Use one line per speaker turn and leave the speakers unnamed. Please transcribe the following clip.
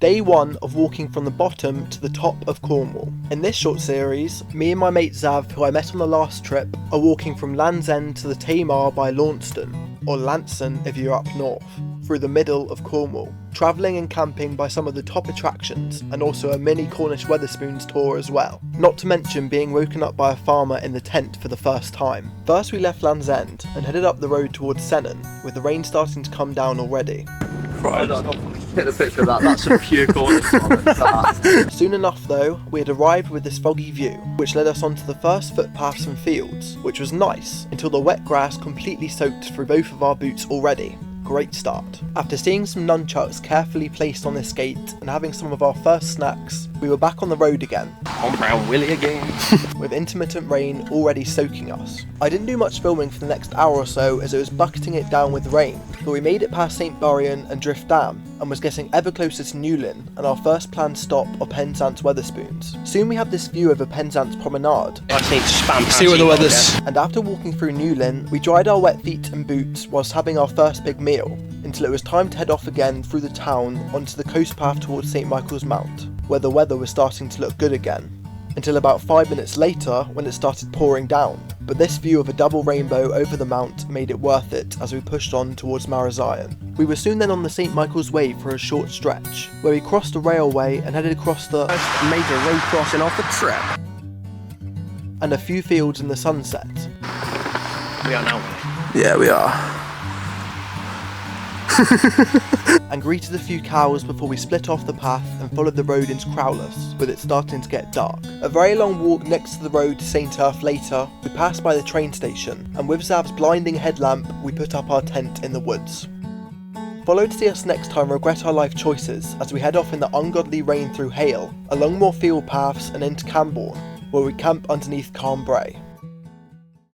Day 1 of walking from the bottom to the top of Cornwall. In this short series, me and my mate Zav, who I met on the last trip, are walking from Land's End to the Tamar by Launceston, or Lanson if you're up north, through the middle of Cornwall, travelling and camping by some of the top attractions, and also a mini Cornish Wetherspoons tour as well. Not to mention being woken up by a farmer in the tent for the first time. First we left Land's End and headed up the road towards Sennon, with the rain starting to come down already.
Right, hit a picture of that, that's a pure Cornish.
Soon enough though, we had arrived with this foggy view, which led us onto the first footpaths and fields, which was nice, until the wet grass completely soaked through both of our boots already. Great start. After seeing some nunchucks carefully placed on this gate and having some of our first snacks, we were back on the road again.
On Brown Willie again.
With intermittent rain already soaking us. I didn't do much filming for the next hour or so as it was bucketing it down with rain, but we made it past St Buryan and Drift Dam, and was getting ever closer to Newlyn and our first planned stop of Penzance Wetherspoons. Soon we had this view over Penzance Promenade.
I just need to spam.
See what the weather's.
And after walking through Newlyn, we dried our wet feet and boots whilst having our first big meal, until it was time to head off again through the town onto the coast path towards St Michael's Mount, where the weather was starting to look good again, until about 5 minutes later when it started pouring down. But this view of a double rainbow over the mount made it worth it as we pushed on towards Marazion. We were soon then on the St Michael's Way for a short stretch, where we crossed a railway and headed across the
First major road crossing off the trip.
and a few fields in the sunset.
We are now.
Yeah, we are.
And greeted a few cows before we split off the path and followed the road into Crowless, with it starting to get dark. A very long walk next to the road to St Earth later, we passed by the train station, and with Zav's blinding headlamp, we put up our tent in the woods. Follow to see us next time regret our life choices as we head off in the ungodly rain through hail, along more field paths and into Cambourne, where we camp underneath Calm Brae.